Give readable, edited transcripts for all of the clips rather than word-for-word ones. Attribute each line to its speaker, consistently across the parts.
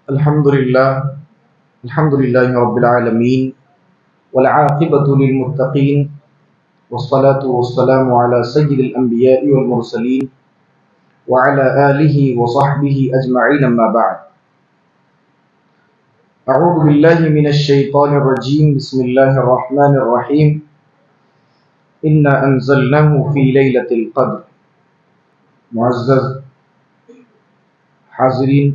Speaker 1: الحمد لله الحمد لله رب العالمين والعاقبة للمتقين والصلاة والسلام على سيد الأنبياء والمرسلين وعلى آله وصحبه أجمعين أما بعد أعوذ بالله من الشيطان الرجيم بسم الله الرحمن الرحيم إنا أنزلناه في ليلة القدر معزز حاضرین،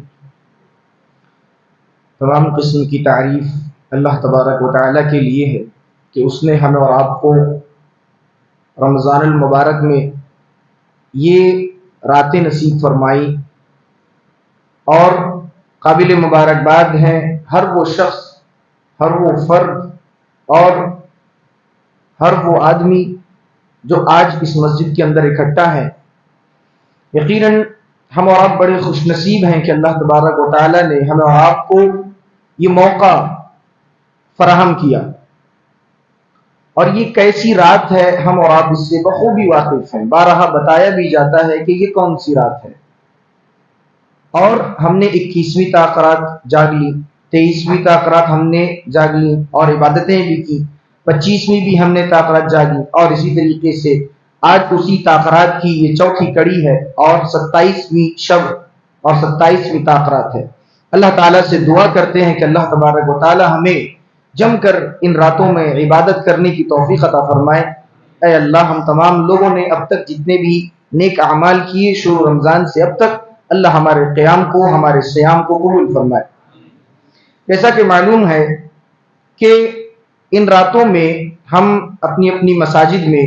Speaker 1: تمام قسم کی تعریف اللہ تبارک و تعالیٰ کے لیے ہے کہ اس نے ہمیں اور آپ کو رمضان المبارک میں یہ راتیں نصیب فرمائی، اور قابل مبارکباد ہیں ہر وہ شخص، ہر وہ فرد اور ہر وہ آدمی جو آج اس مسجد کے اندر اکٹھا ہے۔ یقیناً ہم اور آپ بڑے خوش نصیب ہیں کہ اللہ تبارک و تعالیٰ نے ہمیں اور آپ کو یہ موقع فراہم کیا، اور یہ کیسی رات ہے ہم اور آپ اس سے بخوبی واقف ہیں۔ بارہا بتایا بھی جاتا ہے کہ یہ کون سی رات ہے، اور ہم نے 21ویں تاخرات جاگ لی، 23ویں تاخرات ہم نے جاگ لی اور عبادتیں بھی کی، 25ویں بھی ہم نے تاخرات جاگی، اور اسی طریقے سے آج اسی تاخرات کی یہ چوتھی کڑی ہے اور 27ویں شب اور 27ویں تاخرات ہے۔ اللہ تعالیٰ سے دعا کرتے ہیں کہ اللہ تبارک و تعالیٰ ہمیں جم کر ان راتوں میں عبادت کرنے کی توفیق عطا فرمائے۔ اے اللہ، ہم تمام لوگوں نے اب تک جتنے بھی نیک اعمال کیے شروع رمضان سے اب تک، اللہ ہمارے قیام کو، ہمارے صیام کو قبول فرمائے۔ جیسا کہ معلوم ہے کہ ان راتوں میں ہم اپنی اپنی مساجد میں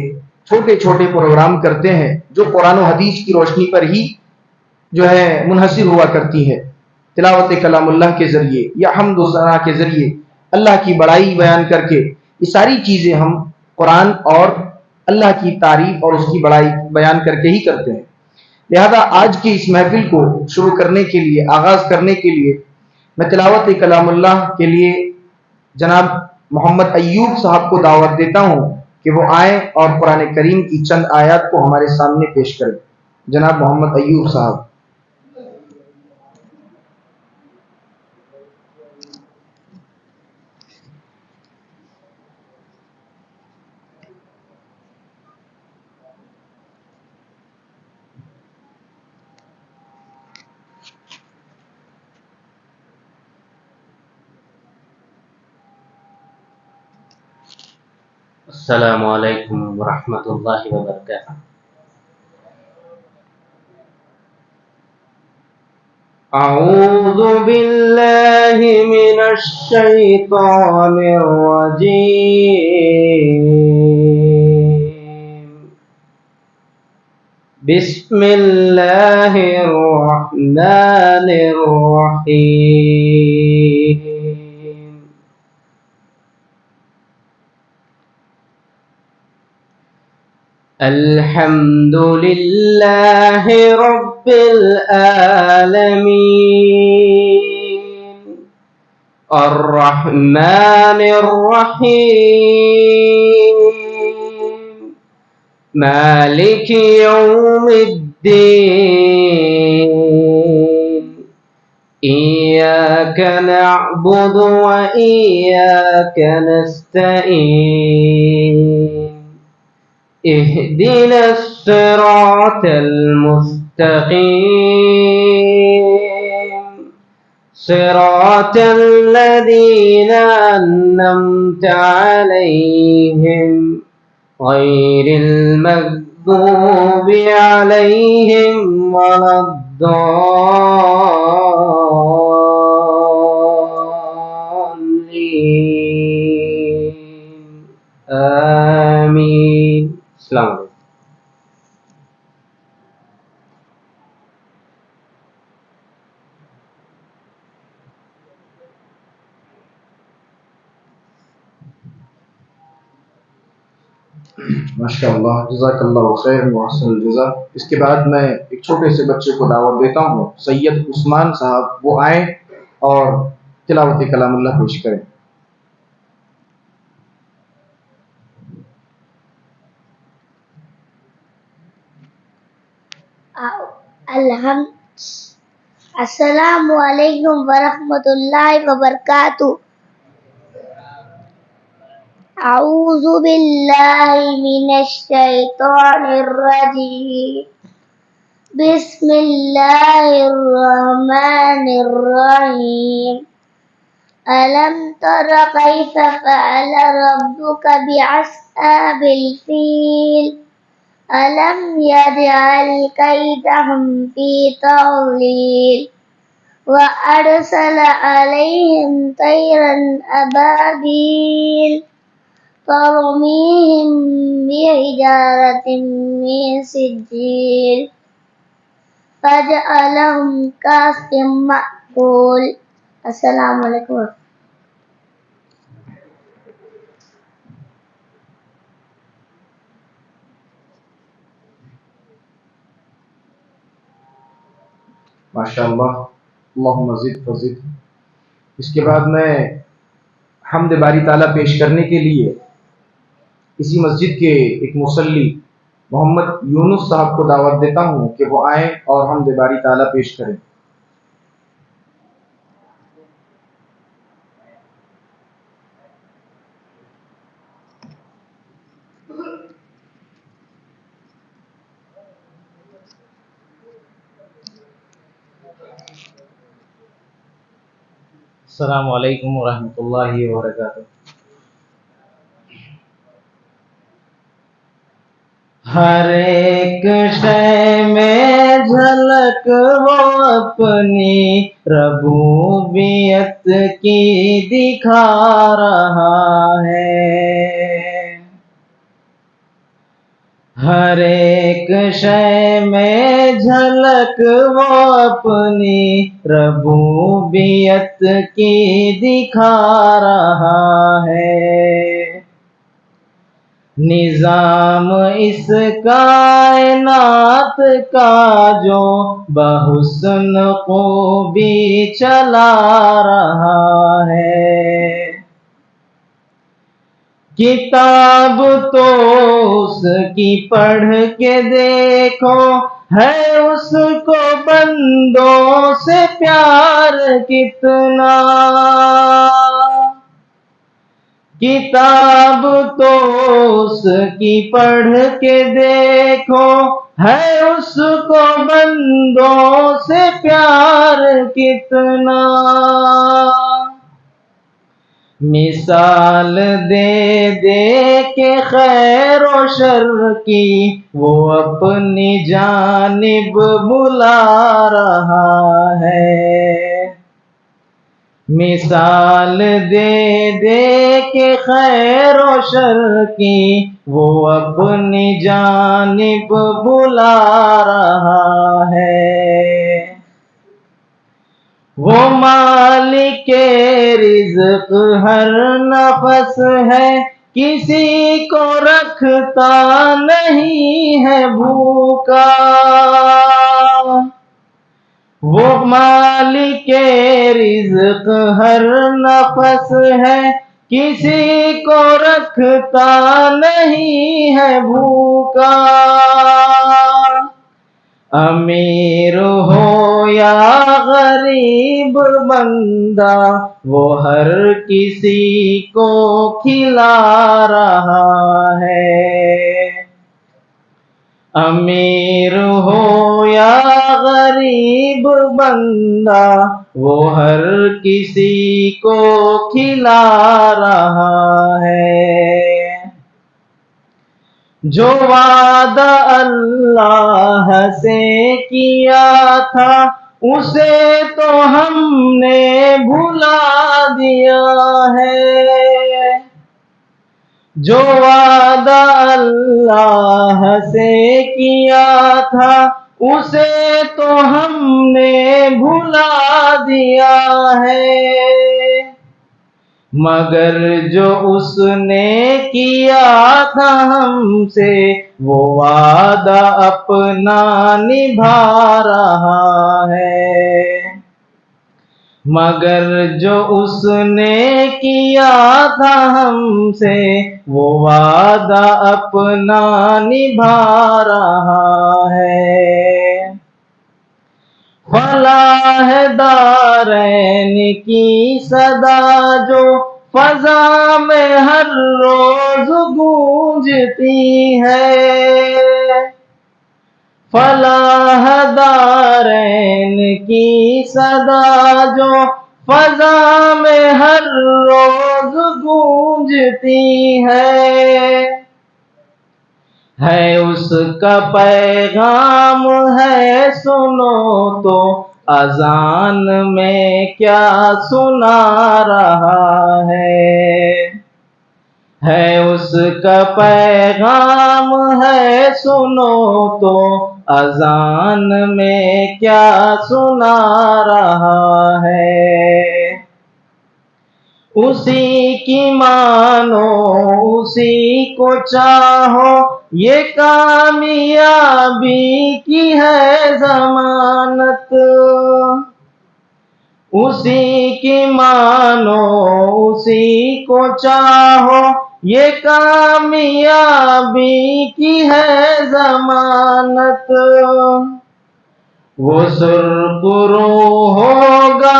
Speaker 1: چھوٹے چھوٹے پروگرام کرتے ہیں جو قرآن و حدیث کی روشنی پر ہی منحصر ہوا کرتی ہے۔ تلاوت کلام اللہ کے ذریعے یا حمد و ثنا کے ذریعے اللہ کی بڑائی بیان کر کے، یہ ساری چیزیں ہم قرآن اور اللہ کی تعریف اور اس کی بڑائی بیان کر کے ہی کرتے ہیں۔ لہذا آج کی اس محفل کو شروع کرنے کے لیے، آغاز کرنے کے لیے، میں تلاوت کلام اللہ کے لیے جناب محمد ایوب صاحب کو دعوت دیتا ہوں کہ وہ آئیں اور قرآن کریم کی چند آیات کو ہمارے سامنے پیش کریں۔ جناب محمد ایوب صاحب۔
Speaker 2: السلام علیکم ورحمۃ اللہ وبرکاتہ۔ اعوذ باللہ من الشیطان الرجیم، بسم اللہ الرحمن الرحیم۔ الحمد للہ رب العالمین، الرحمن الرحیم، مالک یوم الدین، ایاک نعبد و ایاک نستعین، اهدنا الصراط المستقيم، صراط الذين أنعمت عليهم غير المغضوب عليهم ولا الضالين، آمين۔ السلام علیکم۔
Speaker 1: ماشاء اللہ، جزاک اللہ خیر محسن الجزا۔ اس کے بعد میں ایک چھوٹے سے بچے کو دعوت دیتا ہوں، سید عثمان صاحب، وہ آئیں اور تلاوت کلام اللہ پیش کریں۔
Speaker 3: الحمد السلام علیکم ورحمۃ اللہ وبرکاتہ. اعوذ باللہ من الشیطان الرجیم. بسم اللہ الرحمن الرحیم. ألم تر كيف فعل ربك بأصحاب الفيل ألم يجعل كيدهم في تضليل وأرسل عليهم طيرا أبابيل ترميهم بحجارة من سجيل فجعلهم كعصف مأكول. السلام علیکم.
Speaker 1: ماشاء اللہ، اللہم زد فزد. اس کے بعد میں حمد باری تعالیٰ پیش کرنے کے لیے اسی مسجد کے ایک مصلی محمد یونس صاحب کو دعوت دیتا ہوں کہ وہ آئیں اور حمد باری تعالیٰ پیش کریں.
Speaker 2: السلام علیکم ورحمۃ اللہ وبرکاتہ. ہر ایک شے میں جھلک وہ اپنی ربوبیت کی دکھا رہا ہے. ہر ایک شے میں جھلک وہ اپنی ربوبیت کی دکھا رہا ہے. نظام اس کائنات کا جو بحسن خوبی چلا رہا ہے. کتاب تو اس کی پڑھ کے دیکھو ہے اس کو بندوں سے پیار کتنا. کتاب تو اس کی پڑھ کے دیکھو ہے اس کو بندوں سے پیار کتنا. مثال دے دے کے خیر و شر کی وہ اپنی جانب بلا رہا ہے. مثال دے دے کے خیر و شر کی وہ اپنی جانب بلا رہا ہے. وہ مالک رزق ہر نفس ہے کسی کو رکھتا نہیں ہے بھوکا. وہ مالک رزق ہر نفس ہے کسی کو رکھتا نہیں ہے بھوکا. امیر ہو یا غریب بندہ وہ ہر کسی کو کھلا رہا ہے. امیر ہو یا غریب بندہ وہ ہر کسی کو کھلا رہا ہے. جو وعدہ اللہ سے کیا تھا اسے تو ہم نے بھلا دیا ہے. جو وعدہ اللہ سے کیا تھا اسے تو ہم نے بھلا دیا ہے. مگر جو اس نے کیا تھا ہم سے وہ وعدہ اپنا نبھا رہا ہے. مگر جو اس نے کیا تھا ہم سے وہ وعدہ اپنا نبھا رہا ہے. فلاح دارین کی صدا جو فضا میں ہر روز گونجتی ہے، فلاح دارین کی صدا جو فضا میں ہر روز گونجتی ہے اس کا پیغام ہے سنو تو اذان میں کیا سنا رہا ہے اس کا پیغام ہے سنو تو اذان میں کیا سنا رہا ہے، اسی کی مانو اسی کو چاہو یہ کامیابی کی ہے ضمانت، اسی کی مانو اسی کو چاہو یہ کامیابی کی ہے ضمانت، وہ سرخرو ہوگا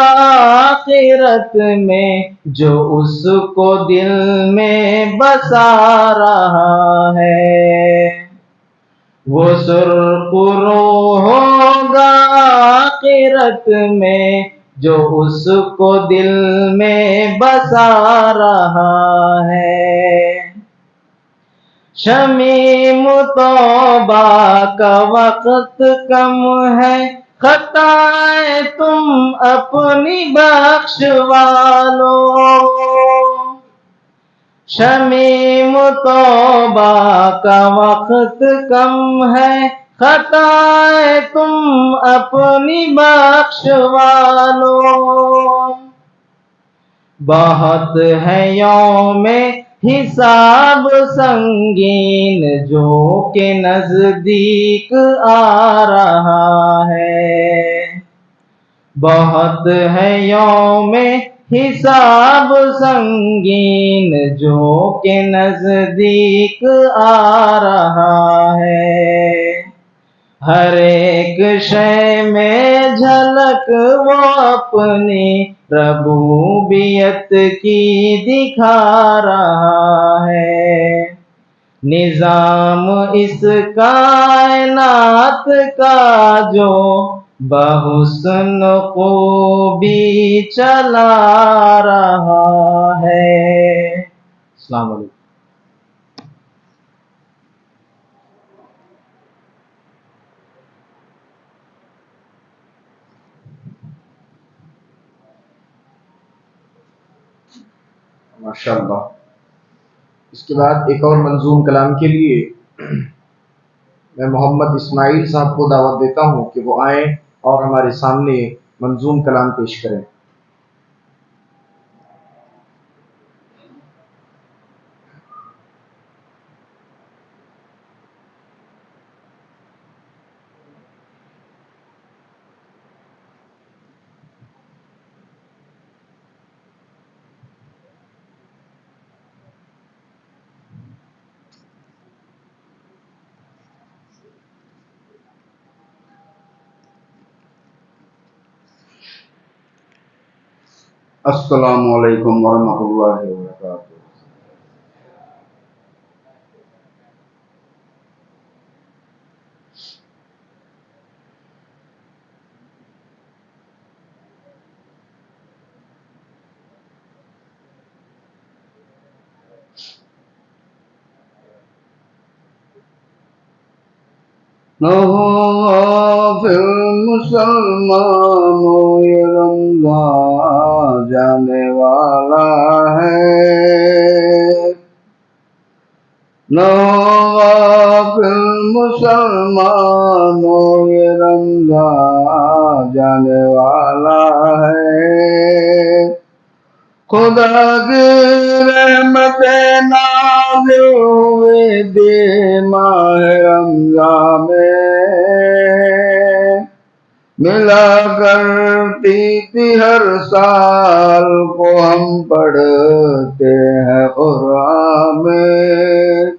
Speaker 2: آخرت میں جو اس کو دل میں بسا رہا ہے، وہ سرخرو ہوگا آخرت میں جو اس کو دل میں بسا رہا ہے، شمیم توبہ کا وقت کم ہے خطائیں تم اپنی بخشوا لو، شمیم توبہ کا وقت کم ہے خطائیں تم اپنی بخشوا لو، بہت ہے یوم حساب سنگین جو کہ نزدیک آ رہا ہے، بہت ہے یوم حساب سنگین جو کہ نزدیک آ رہا ہے، ہر ایک شے میں جھلک وہ اپنی ربوبیت کی دکھا رہا ہے، نظام اس کائنات کا جو بحسن خوبی چلا رہا ہے۔ السلام علیکم۔
Speaker 1: ماشاءاللہ۔ اس کے بعد ایک اور منظوم کلام کے لیے میں محمد اسماعیل صاحب کو دعوت دیتا ہوں کہ وہ آئیں اور ہمارے سامنے منظوم کلام پیش کریں۔
Speaker 4: السلام علیکم ورحمۃ اللہ وبرکاتہ۔ غافل مسلمانوں یہ رمضان جانے والا ہے، غافل مسلمانوں یہ رمضان جانے والا ہے، خدا کی رحمت نازل ہوئے دے ماہ رمضان میں، ملا کرتی تھی ہر سال کو ہم پڑھتے ہیں قرآن میں،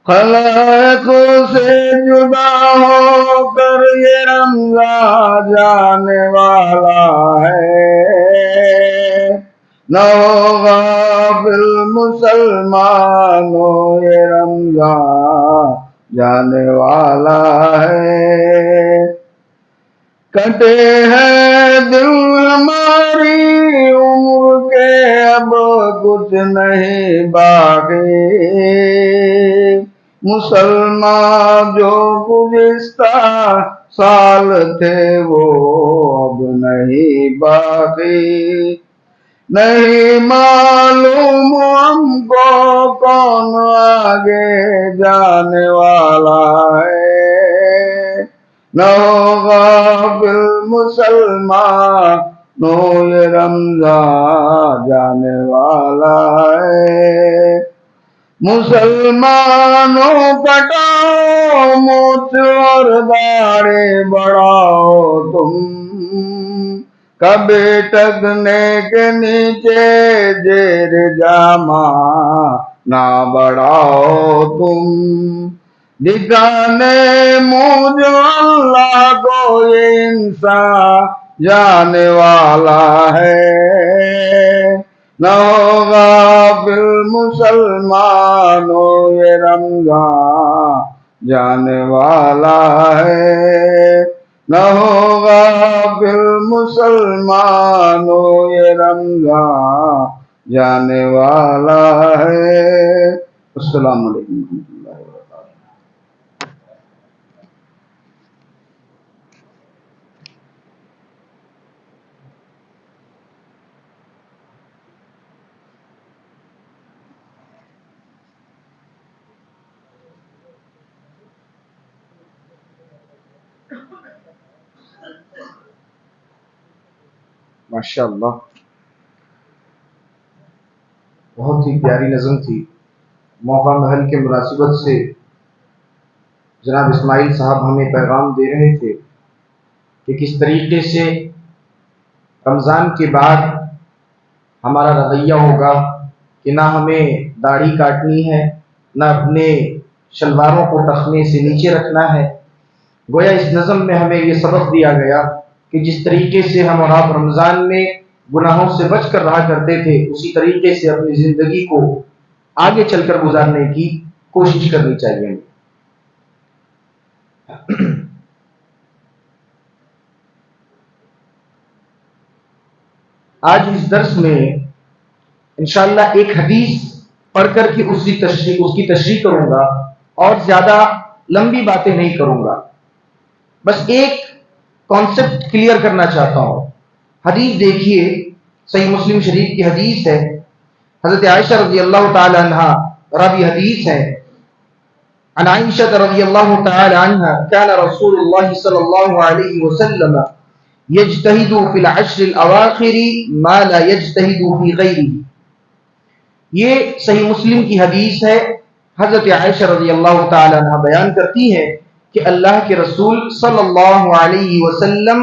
Speaker 4: خلائق سے جدا ہو کر یہ رمضان جانے والا ہے، نہ ہوگا غافل مسلمانوں یہ رمضان جانے والا ہے۔ کٹے ہیں دل ہماری عمر کے اب کچھ نہیں باقی، مسلمان جو گزشتہ سال تھے وہ اب نہیں باقی، نہیں معلوم ہم کو کون آگے جانے والا ہے، نہ ہوگا مسلمانوں یہ رمضان جانے والا ہے۔ مسلمانوں کٹاؤ مونچھ اور داڑھی بڑھاؤ تم، کبھی ٹکنے کے نیچے زیر جامہ نہ بڑھاؤ تم، دکھانے منہ جو اللہ کو یہ انسان جانے والا ہے، نہ ہوگا پھر مسلمانوں یہ رمضان جانے والا ہے، نہ ہوگا پھر مسلمانوں یہ رمضان جانے والا ہے۔ السلام علیکم ورحمۃ اللہ وبرکاتہ۔
Speaker 1: ماشاء اللہ، بہت ہی پیاری نظم تھی۔ موقع محل کے مناسبت سے جناب اسماعیل صاحب ہمیں پیغام دے رہے تھے کہ کس طریقے سے رمضان کے بعد ہمارا رویہ ہوگا کہ نہ ہمیں داڑھی کاٹنی ہے، نہ اپنے شلواروں کو ٹخنے سے نیچے رکھنا ہے۔ گویا اس نظم میں ہمیں یہ سبق دیا گیا کہ جس طریقے سے ہم اور آپ رمضان میں گناہوں سے بچ کر رہا کرتے تھے، اسی طریقے سے اپنی زندگی کو آگے چل کر گزارنے کی کوشش کرنی چاہیے۔ آج اس درس میں انشاءاللہ ایک حدیث پڑھ کر کے اس کی تشریح کروں گا اور زیادہ لمبی باتیں نہیں کروں گا، بس ایک کانسیپٹ کلیئر کرنا چاہتا ہوں۔ حدیث دیکھیے، صحیح مسلم شریف کی حدیث ہے، حضرت عائشہ رضی اللہ تعالی عنہ راوی حدیث ہے۔ عن عائشہ رضی اللہ تعالی عنہ كان رسول اللہ صلی اللہ علیہ وسلم یجتہد فی العشر الاواخر ما لا یجتہد فی غیرہ۔ یہ صحیح مسلم کی حدیث ہے۔ حضرت عائشہ رضی اللہ تعالی عنہ بیان کرتی ہے کہ اللہ کے رسول صلی اللہ علیہ وسلم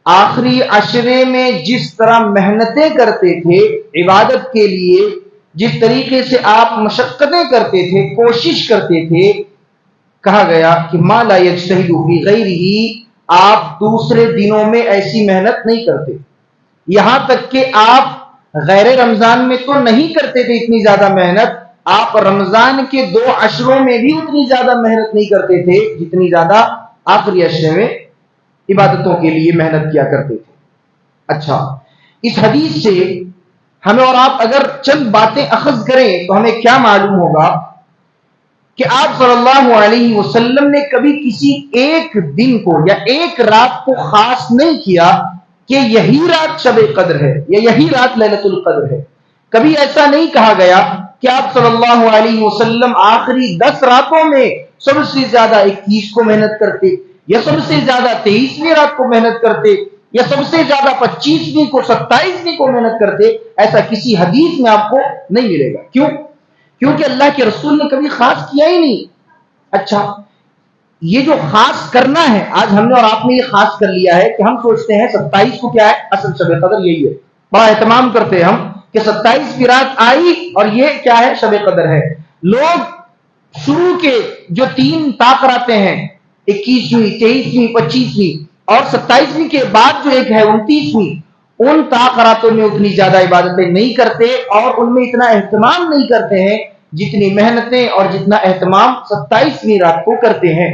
Speaker 1: آخری عشرے میں جس طرح محنتیں کرتے تھے عبادت کے لیے، جس طریقے سے آپ مشقتیں کرتے تھے، کوشش کرتے تھے، کہا گیا کہ ما لا یجتہد فی غیرہ، آپ دوسرے دنوں میں ایسی محنت نہیں کرتے، یہاں تک کہ آپ غیر رمضان میں تو نہیں کرتے تھے اتنی زیادہ محنت، آپ رمضان کے 2 عشروں میں بھی اتنی زیادہ محنت نہیں کرتے تھے جتنی زیادہ آخری عشرے میں عبادتوں کے لیے محنت کیا کرتے تھے۔ اچھا، اس حدیث سے ہمیں اور آپ اگر چند باتیں اخذ کریں تو ہمیں کیا معلوم ہوگا کہ آپ صلی اللہ علیہ وسلم نے کبھی کسی ایک دن کو یا ایک رات کو خاص نہیں کیا کہ یہی رات شب قدر ہے یا یہی رات لیلۃ القدر ہے۔ کبھی ایسا نہیں کہا گیا کہ آپ صلی اللہ علیہ وسلم آخری 10 راتوں میں سب سے زیادہ 21 کو محنت کرتے، یا سب سے زیادہ 23ویں رات کو محنت کرتے، یا سب سے زیادہ 25ویں کو 27ویں کو محنت کرتے۔ ایسا کسی حدیث میں آپ کو نہیں ملے گا۔ کیوں؟ کیونکہ اللہ کے رسول نے کبھی خاص کیا ہی نہیں۔ اچھا، یہ جو خاص کرنا ہے، آج ہم نے اور آپ نے یہ خاص کر لیا ہے کہ ہم سوچتے ہیں 27 کو کیا ہے، اصل شب قدر یہی ہے، بڑا اہتمام کرتے ہیں ہم کہ 27 کی رات آئی اور یہ کیا ہے، شب قدر ہے۔ لوگ شروع کے جو 3 طاقراتیں ہیں 21ویں 23ویں 25ویں اور 27ویں کے بعد جو ایک ہے 29ویں، ان طاقراتوں میں اتنی زیادہ عبادتیں نہیں کرتے اور ان میں اتنا اہتمام نہیں کرتے ہیں جتنی محنتیں اور جتنا اہتمام 27ویں رات کو کرتے ہیں۔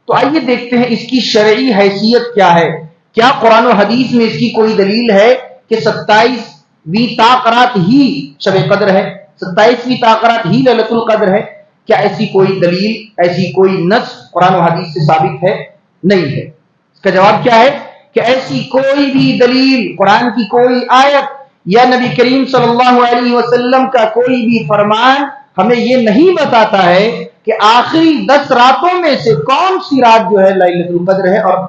Speaker 1: تو آئیے دیکھتے ہیں اس کی شرعی حیثیت کیا ہے۔ کیا قرآن و حدیث میں اس کی کوئی دلیل ہے کہ 27ویں طاقرات ہی شب قدر ہے، 27ویں طاقرات ہی لیلۃ القدر ہے؟ کیا ایسی کوئی دلیل، ایسی کوئی نص قرآن و حدیث سے ثابت ہے؟ نہیں ہے۔ اس کا جواب کیا ہے کہ ایسی کوئی بھی دلیل، قرآن کی کوئی آیت یا نبی کریم صلی اللہ علیہ وسلم کا کوئی بھی فرمان ہمیں یہ نہیں بتاتا ہے کہ آخری 10 راتوں میں سے کون سی رات جو ہے لیلۃ القدر ہے اور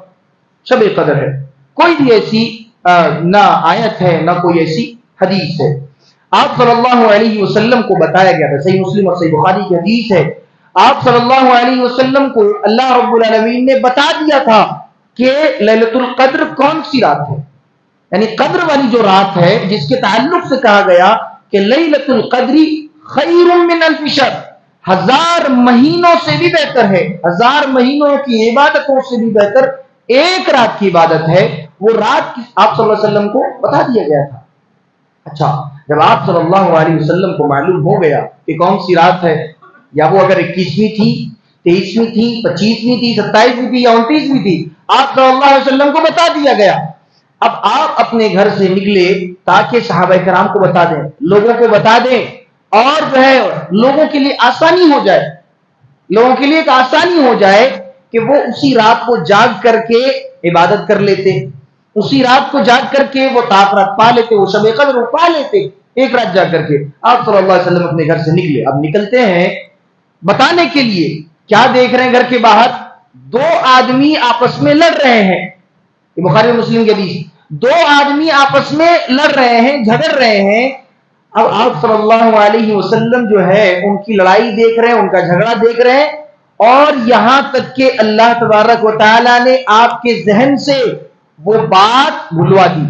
Speaker 1: شب قدر ہے۔ کوئی بھی ایسی نہ آیت ہے نہ کوئی ایسی حدیث ہے۔ آپ صلی اللہ علیہ وسلم کو بتایا گیا تھا، صحیح مسلم اور صحیح بخاری کی حدیث ہے، آپ صلی اللہ علیہ وسلم کو اللہ رب العالمین نے بتا دیا تھا کہ لیلۃ القدر کون سی رات ہے، یعنی قدر والی جو رات ہے جس کے تعلق سے کہا گیا کہ لیلۃ القدر خیر من الف شہر، 1000 مہینوں سے بھی بہتر ہے، 1000 مہینوں کی عبادتوں سے بھی بہتر ایک رات کی عبادت ہے۔ وہ رات آپ صلی اللہ علیہ وسلم کو بتا دیا گیا تھا۔ اچھا، جب آپ صلی اللہ علیہ وسلم کو معلوم ہو گیا کہ کون سی رات ہے، یا وہ اگر 21ویں تھی، 23ویں تھی، 25ویں تھی، 27ویں تھی یا 29ویں تھی، آپ صلی اللہ علیہ وسلم کو بتا دیا گیا۔ اب آپ اپنے گھر سے نکلے تاکہ صحابہ کرام کو بتا دیں، لوگوں کو بتا دیں، اور جو ہے لوگوں کے لیے آسانی ہو جائے، لوگوں کے لیے ایک آسانی ہو جائے کہ وہ اسی رات کو جاگ کر کے عبادت کر لیتے، اسی رات کو جاگ کر کے وہ طاقت پا لیتے، وہ شب قدر پا لیتے ایک رات جاگ کر کے۔ آپ صلی اللہ علیہ وسلم اپنے گھر سے نکلے، اب نکلتے ہیں بتانے کے لیے، کیا دیکھ رہے ہیں گھر کے باہر؟ 2 آدمی آپس میں لڑ رہے ہیں، یہ بخاری مسلم کے حدیث، 2 آدمی آپس میں لڑ رہے ہیں، جھگڑ رہے ہیں۔ اب آپ صلی اللہ علیہ وسلم جو ہے ان کی لڑائی دیکھ رہے ہیں، ان کا جھگڑا دیکھ رہے ہیں، اور یہاں تک کہ اللہ تبارک و تعالیٰ نے آپ کے ذہن سے وہ بات بھلوا دی۔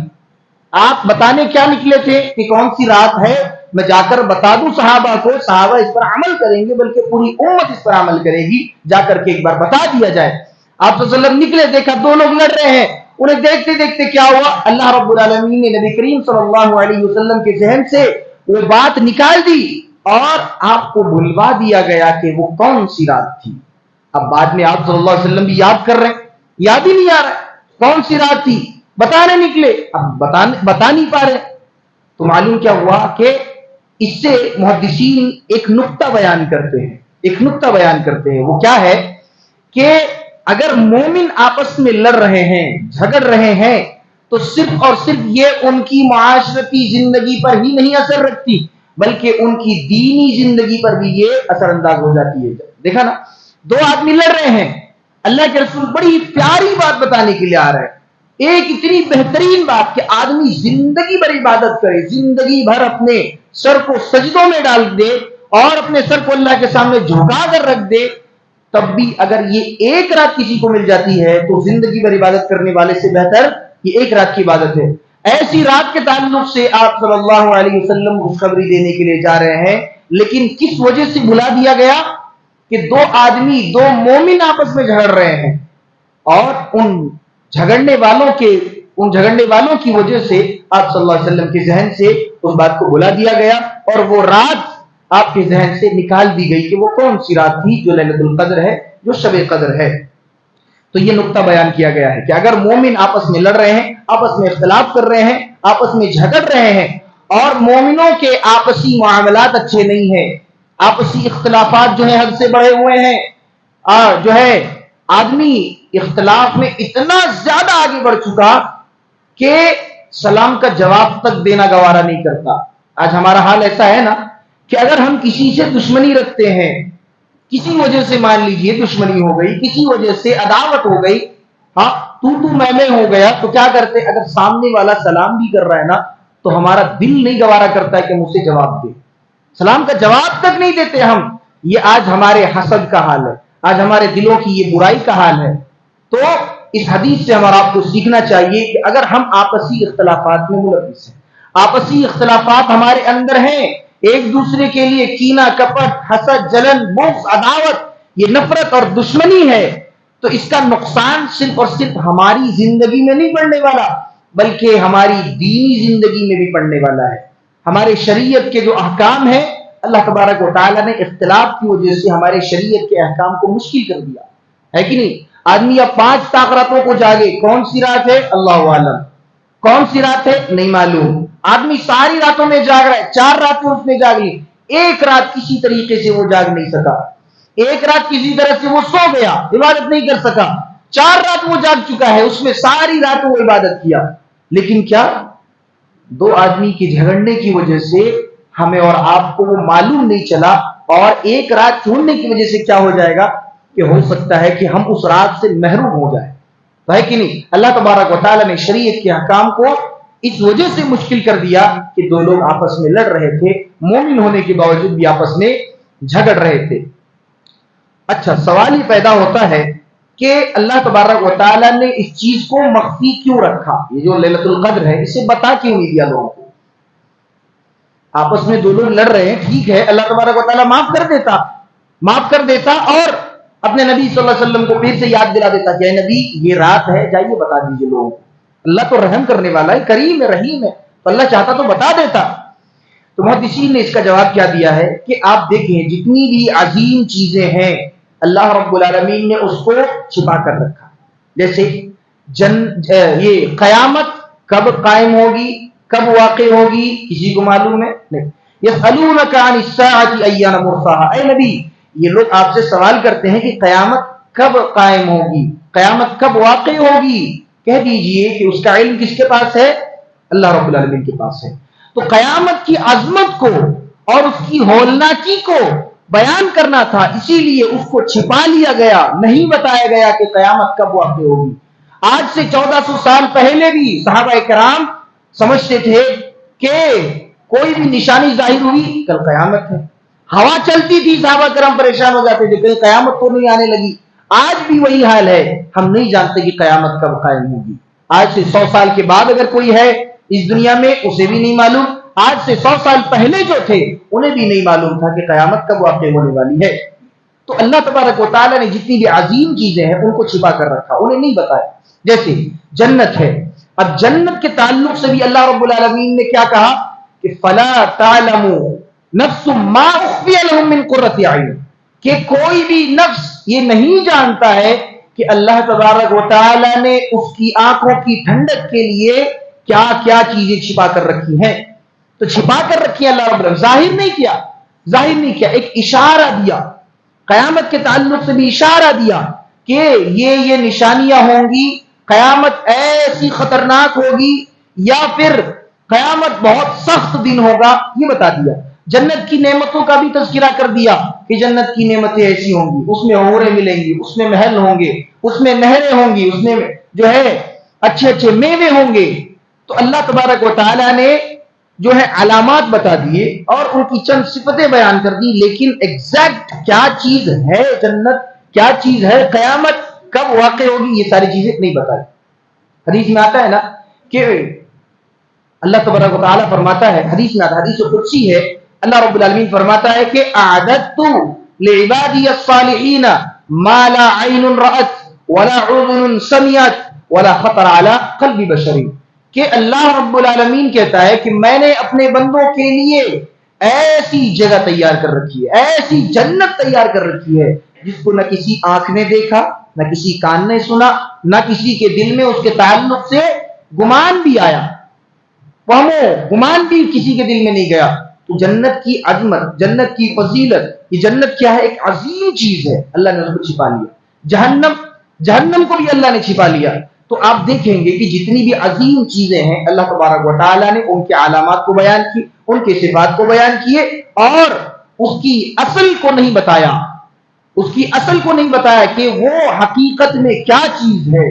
Speaker 1: آپ بتانے کیا نکلے تھے کہ کون سی رات ہے، میں جا کر بتا دوں صحابہ کو، صحابہ اس پر عمل کریں گے، بلکہ پوری امت اس پر عمل کرے گی، جا کر کے ایک بار بتا دیا جائے۔ آپ صلی اللہ علیہ وسلم نکلے، دیکھا 2 لوگ لڑ رہے ہیں، انہیں دیکھتے دیکھتے کیا ہوا، اللہ رب العالمین نے نبی کریم صلی اللہ علیہ وسلم کے ذہن سے وہ بات نکال دی اور آپ کو بھلوا دیا گیا کہ وہ کون سی رات تھی۔ اب بعد میں آپ صلی اللہ علیہ وسلم بھی یاد کر رہے ہیں، یاد ہی نہیں آ رہا ہے کون سی رات تھی، بتانے نکلے، اب بتا نہیں پا رہے۔ تو معلوم کیا ہوا کہ اس سے محدثین ایک نقطہ بیان کرتے ہیں، ایک نقطہ بیان کرتے ہیں، وہ کیا ہے کہ اگر مومن آپس میں لڑ رہے ہیں، جھگڑ رہے ہیں، تو صرف اور صرف یہ ان کی معاشرتی زندگی پر ہی نہیں اثر رکھتی، بلکہ ان کی دینی زندگی پر بھی یہ اثر انداز ہو جاتی ہے۔ دیکھا نا، 2 آدمی لڑ رہے ہیں، اللہ کے رسول بڑی پیاری بات بتانے کے لیے آ رہے ہیں، ایک اتنی بہترین بات کہ آدمی زندگی بھر عبادت کرے، زندگی بھر اپنے سر کو سجدوں میں ڈال دے اور اپنے سر کو اللہ کے سامنے جھکا کر رکھ دے، تب بھی اگر یہ ایک رات کسی کو مل جاتی ہے تو زندگی بھر عبادت کرنے والے سے بہتر یہ ایک رات کی عبادت ہے۔ ایسی رات کے تعلق سے آپ صلی اللہ علیہ وسلم خوشخبری دینے کے لیے جا رہے ہیں، لیکن کس وجہ سے بلا دیا گیا کہ 2 آدمی، 2 مومن آپس میں جھگڑ رہے ہیں، اور ان جھگڑنے والوں کی وجہ سے آپ صلی اللہ علیہ وسلم کے ذہن سے اس بات کو بلا دیا گیا، اور وہ رات آپ کے ذہن سے نکال دی گئی کہ وہ کون سی رات تھی جو لیلۃ القدر ہے، جو شب قدر ہے۔ تو یہ نقطہ بیان کیا گیا ہے کہ اگر مومن آپس میں لڑ رہے ہیں، آپس میں اختلاف کر رہے ہیں، آپس میں جھگڑ رہے ہیں، اور مومنوں کے آپسی معاملات اچھے نہیں ہیں، آپسی اختلافات جو ہیں حد سے بڑھے ہوئے ہیں، جو ہے آدمی اختلاف میں اتنا زیادہ آگے بڑھ چکا کہ سلام کا جواب تک دینا گوارا نہیں کرتا۔ آج ہمارا حال ایسا ہے نا کہ اگر ہم کسی سے دشمنی رکھتے ہیں، کسی وجہ سے مان لیجئے دشمنی ہو گئی، کسی وجہ سے عداوت ہو گئی، ہاں تو میں ہو گیا، تو کیا کرتے؟ اگر سامنے والا سلام بھی کر رہا ہے نا تو ہمارا دل نہیں گوارا کرتا ہے کہ مجھ سے جواب دے، سلام کا جواب تک نہیں دیتے ہم۔ یہ آج ہمارے حسد کا حال ہے، آج ہمارے دلوں کی یہ برائی کا حال ہے۔ تو اس حدیث سے ہمارا آپ کو سیکھنا چاہیے کہ اگر ہم آپسی اختلافات میں ملوث ہیں، آپسی اختلافات ہمارے اندر ہیں، ایک دوسرے کے لیے کینہ کپٹ حسد جلن بغض عداوت یہ نفرت اور دشمنی ہے تو اس کا نقصان صرف اور صرف ہماری زندگی میں نہیں پڑنے والا بلکہ ہماری دینی زندگی میں بھی پڑنے والا ہے. ہمارے شریعت کے جو احکام ہیں اللہ تبارک و تعالیٰ نے اختلاف کی وجہ سے ہمارے شریعت کے احکام کو مشکل کر دیا ہے کہ نہیں. آدمی اب 5 راتوں کو جاگے, کون سی رات ہے اللہ عالم, کون سی رات ہے نہیں معلوم. آدمی ساری راتوں میں جاگ رہا ہے, 4 راتیں اس نے جاگ لی, ایک رات کسی طریقے سے وہ جاگ نہیں سکا, ایک رات کسی طرح سے وہ سو گیا, عبادت نہیں کر سکا. 4 رات وہ جاگ چکا ہے, اس میں ساری رات وہ عبادت کیا, لیکن کیا 2 آدمی کے جھگڑنے کی وجہ سے ہمیں اور آپ کو وہ معلوم نہیں چلا, اور ایک رات چھوڑنے کی وجہ سے کیا ہو جائے گا کہ ہو سکتا ہے کہ ہم اس رات سے محروم ہو جائیں. تو ہے کہ نہیں. اللہ تبارک و تعالیٰ نے شریعت کے احکام کو اس وجہ سے مشکل کر دیا کہ 2 لوگ آپس میں لڑ رہے تھے, مومن ہونے کے باوجود بھی آپس میں جھگڑ رہے تھے. اچھا, سوال یہ پیدا ہوتا ہے کہ اللہ تبارک و تعالیٰ نے اس چیز کو مخفی کیوں رکھا؟ یہ جو لیلۃ القدر ہے اسے بتا کیوں نہیں دیا لوگوں کو؟ آپس میں 2 لوگ لڑ رہے ہیں, ٹھیک ہے, اللہ تبارک و تعالیٰ معاف کر دیتا اور اپنے نبی صلی اللہ علیہ وسلم کو پھر سے یاد دلا دیتا کہ اے نبی یہ رات ہے, جائیے بتا دیجیے لوگوں کو. اللہ تو رحم کرنے والا ہے, کریم ہے, رحیم ہے, تو اللہ چاہتا تو بتا دیتا. تو محدثین نے اس کا جواب کیا دیا ہے کہ آپ دیکھیں جتنی بھی عظیم چیزیں ہیں اللہ رب العالمین نے اس کو چھپا کر رکھا. جیسے یہ قیامت کب قائم ہوگی, کب واقع ہوگی, کسی کو معلوم ہے نہیں. یسألونک عن الساعۃ ایان مرساہا, اے نبی یہ لوگ آپ سے سوال کرتے ہیں کہ قیامت کب قائم ہوگی, قیامت کب واقع ہوگی, کہہ دیجئے کہ اس کا علم کس کے پاس ہے؟ اللہ رب العالمین کے پاس ہے. تو قیامت کی عظمت کو اور اس کی ہولناکی کو بیان کرنا تھا, اسی لیے اس کو چھپا لیا گیا, نہیں بتایا گیا کہ قیامت کب واقع ہوگی. آج سے 1400 سال پہلے بھی صحابہ کرام سمجھتے تھے کہ کوئی بھی نشانی ظاہر ہوئی کل قیامت ہے. ہوا چلتی تھی, صحابہ کرام پریشان ہو جاتے تھے کہیں قیامت تو نہیں آنے لگی. آج بھی وہی حال ہے, ہم نہیں جانتے کہ قیامت کب قائم ہوگی. آج سے 100 سال کے بعد اگر کوئی ہے اس دنیا میں اسے بھی نہیں معلوم, آج سے 100 سال پہلے جو تھے انہیں بھی نہیں معلوم تھا کہ قیامت کب واقع ہونے والی ہے. تو اللہ تبارک و تعالیٰ نے جتنی بھی عظیم چیزیں ہیں ان کو چھپا کر رکھا, انہیں نہیں بتایا. جیسے جنت ہے, اب جنت کے تعلق سے بھی اللہ رب العالمین نے کیا کہا کہ فلا تعلم نفس ما اخفی لهم من قرۃ اعین, کہ کوئی بھی نفس یہ نہیں جانتا ہے کہ اللہ تبارک و تعالیٰ نے اس کی آنکھوں کی ٹھنڈک کے لیے کیا کیا چیزیں چھپا کر رکھی ہیں. تو چھپا کر رکھی اللہ رب العالمین, ظاہر نہیں کیا, ایک اشارہ دیا. قیامت کے تعلق سے بھی اشارہ دیا کہ یہ نشانیاں ہوں گی, قیامت ایسی خطرناک ہوگی, یا پھر قیامت بہت سخت دن ہوگا, یہ بتا دیا. جنت کی نعمتوں کا بھی تذکرہ کر دیا کہ جنت کی نعمتیں ایسی ہوں گی, اس میں حوریں ملیں گی, اس میں محل ہوں گے, اس میں نہریں ہوں گی, اس میں جو ہے اچھے اچھے میوے ہوں گے. تو اللہ تبارک و تعالیٰ نے جو ہے علامات بتا دیے اور ان کی چند صفتیں بیان کر دی, لیکن ایگزیکٹ کیا چیز ہے جنت, کیا چیز ہے قیامت, کب واقع ہوگی, یہ ساری چیزیں نہیں بتائی. حدیث میں آتا ہے نا کہ اللہ تبارک و تعالیٰ فرماتا ہے, حدیث میں آتا ہے, حدیث قدسی ہے, اللہ رب العالمین فرماتا ہے کہ اعددت لعبادی الصالحین ما لا عین رأت ولا اذن سمعت ولا خطر علی قلب بشر, کہ اللہ رب العالمین کہتا ہے کہ میں نے اپنے بندوں کے لیے ایسی جگہ تیار کر رکھی ہے, ایسی جنت تیار کر رکھی ہے جس کو نہ کسی آنکھ نے دیکھا, نہ کسی کان نے سنا, نہ کسی کے دل میں اس کے تعلق سے گمان بھی آیا, گمان بھی کسی کے دل میں نہیں گیا. تو جنت کی عظمت, جنت کی فضیلت, یہ جنت کیا ہے, ایک عظیم چیز ہے, اللہ نے اس کو چھپا لیا. جہنم کو بھی اللہ نے چھپا لیا. تو آپ دیکھیں گے کہ جتنی بھی عظیم چیزیں ہیں اللہ تبارک و تعالیٰ نے ان کے علامات کو بیان کی, ان کے صفات کو بیان کیے, اور اس کی اصل کو نہیں بتایا, اس کی اصل کو نہیں بتایا کہ وہ حقیقت میں کیا چیز ہے,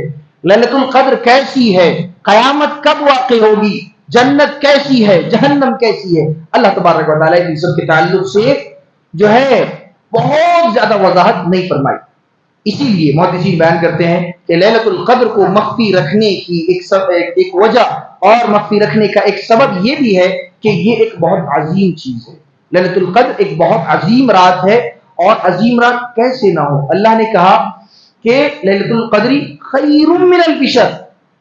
Speaker 1: لیلۃ القدر کیسی ہے, قیامت کب واقع ہوگی, جنت کیسی ہے, جہنم کیسی ہے. اللہ تبارک و تعالیٰ ان سب کے تعلق سے جو ہے بہت زیادہ وضاحت نہیں فرمائی. اسی لیے محدثین بیان کرتے ہیں کہ لیلۃ القدر کو مخفی رکھنے کی ایک وجہ اور مخفی رکھنے کا ایک سبب یہ بھی ہے کہ یہ ایک بہت عظیم چیز ہے. لیلۃ القدر ایک بہت عظیم رات ہے، اور عظیم رات کیسے نہ ہو؟ اللہ نے کہا کہ لیلۃ القدر خیر من الف شہر،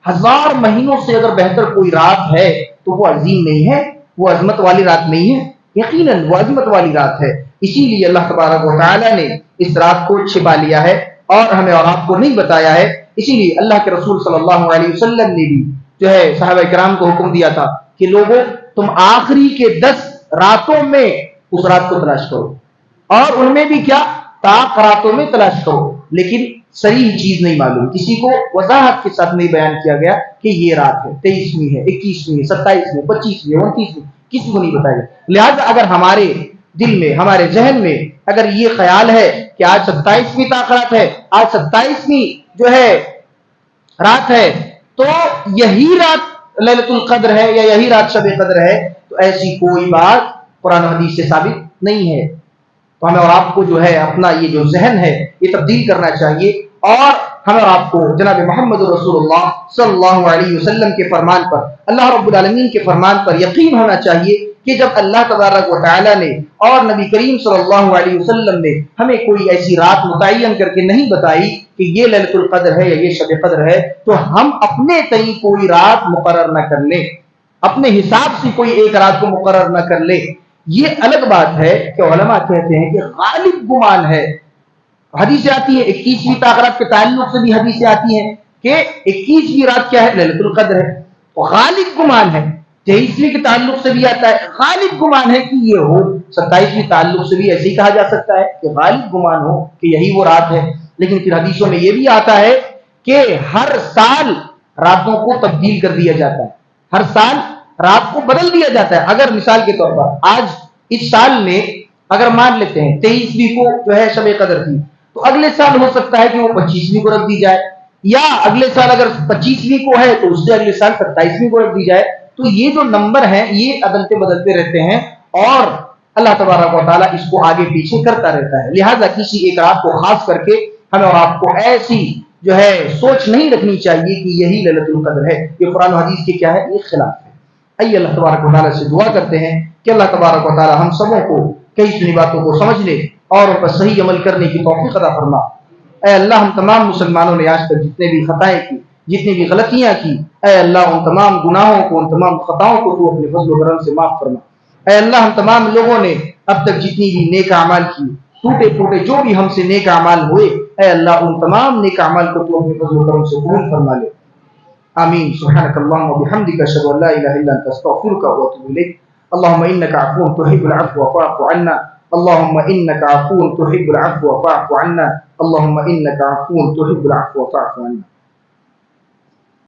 Speaker 1: 1000 مہینوں سے اگر بہتر کوئی رات ہے تو وہ عظیم نہیں ہے، وہ عظمت والی رات نہیں ہے؟ یقیناً وہ عظمت والی رات ہے۔ اسی لیے اللہ تبارک و تعالیٰ نے اس رات کو چھپا لیا ہے اور ہمیں اور آپ کو نہیں بتایا ہے۔ اسی لیے اللہ کے رسول صلی اللہ علیہ وسلم نے بھی جو ہے صحابہ کرام کو حکم دیا تھا کہ لوگوں تم آخری کے 10 راتوں میں اس رات کو تلاش کرو، اور ان میں بھی کیا طاق راتوں میں تلاش کرو، لیکن صحیح چیز نہیں معلوم، کسی کو وضاحت کے ساتھ نہیں بیان کیا گیا کہ یہ رات ہے 23ویں ہے، 21ویں ہے، 27ویں، 25ویں، 29ویں، کسی کو نہیں بتایا گیا۔ لہذا اگر ہمارے دل میں، ہمارے ذہن میں اگر یہ خیال ہے کہ آج 27ویں طاق رات ہے، آج 27ویں جو ہے رات ہے، تو یہی رات لیلۃ القدر ہے یا یہی رات شب قدر ہے، تو ایسی کوئی بات قرآن و حدیث سے ثابت نہیں ہے۔ تو ہمیں اور آپ کو جو ہے اپنا یہ جو ذہن ہے یہ تبدیل کرنا چاہیے، اور ہمیں اور آپ کو جناب محمد رسول اللہ صلی اللہ علیہ وسلم کے فرمان پر، اللہ رب العالمین کے فرمان پر یقین ہونا چاہیے کہ جب اللہ تبارک و تعالیٰ نے اور نبی کریم صلی اللہ علیہ وسلم نے ہمیں کوئی ایسی رات متعین کر کے نہیں بتائی کہ یہ لیلۃ القدر ہے یا یہ شب قدر ہے، تو ہم اپنے تئیں کوئی رات مقرر نہ کر لیں، اپنے حساب سے کوئی ایک رات کو مقرر نہ کر لیں۔ یہ الگ بات ہے کہ علماء کہتے ہیں کہ غالب گمان ہے، حدیثیں آتی ہیں 21ویں طاق رات کے تعلق سے بھی حدیثیں آتی ہیں کہ 21ویں رات کیا ہے؟ لیلۃ القدر ہے۔ غالب گمان ہے 23ویں کے تعلق سے بھی آتا ہے، غالب گمان ہے کہ یہ ہو، 27ویں تعلق سے بھی ایسے ہی کہا جا سکتا ہے کہ غالب گمان ہو کہ یہی وہ رات ہے۔ لیکن پھر حدیثوں میں یہ بھی آتا ہے کہ ہر سال راتوں کو تبدیل کر دیا جاتا ہے، ہر سال رات کو بدل دیا جاتا ہے۔ اگر مثال کے طور پر آج اس سال میں اگر مان لیتے ہیں 23ویں کو جو ہے شب قدر تھی، تو اگلے سال ہو سکتا ہے کہ وہ 25ویں کو رکھ دی جائے، یا اگلے سال اگر 25ویں کو ہے تو اس سے اگلے سال 27ویں کو رکھ دی جائے۔ تو یہ جو نمبر ہیں یہ عدلتے بدلتے رہتے ہیں، اور اللہ تبارک و تعالیٰ اس کو آگے پیچھے کرتا رہتا ہے۔ لہٰذا کسی ایک رات کو خاص کر کے ہمیں اور آپ کو ایسی جو ہے سوچ نہیں رکھنی چاہیے کہ یہی لیلۃ القدر ہے۔ یہ قرآن و حدیث کے کیا ہے؟ یہ خلاف ہے۔ آئیے اللہ تبارک و تعالیٰ سے دعا کرتے ہیں کہ اللہ تبارک و تعالیٰ ہم سبوں کو کئی سنی باتوں کو سمجھنے اور ان پر صحیح عمل کرنے کی توفیق عطا فرما۔ اے اللہ ہم تمام مسلمانوں نے آج تک جتنے بھی خطائیں کی، جتنی بھی غلطیاں کی، اے اللہ ان تمام گناہوں کو، ان تمام خطاؤں کو تو اپنے فضل و کرم سے معاف فرما۔ اے اللہ ہم تمام لوگوں نے اب تک جتنی بھی نیک اعمال کی، ٹوٹے پھوٹے جو بھی ہم سے نیک اعمال ہوئے، اے اللہ ان تمام نیک اعمال کو تو اپنے فضل و کرم سے قبول فرما لے۔ آمین۔ سبحانک اللہم وبحمدک، اشہد ان لا الہ الا انت، استغفرک واتوب الیک۔ اللہم انک عفو تحب العفو فاعف عنا، اللہم انک عفو تحب العفو فاعف عنا، اللہم انک عفو تحب العفو فاعف عنا۔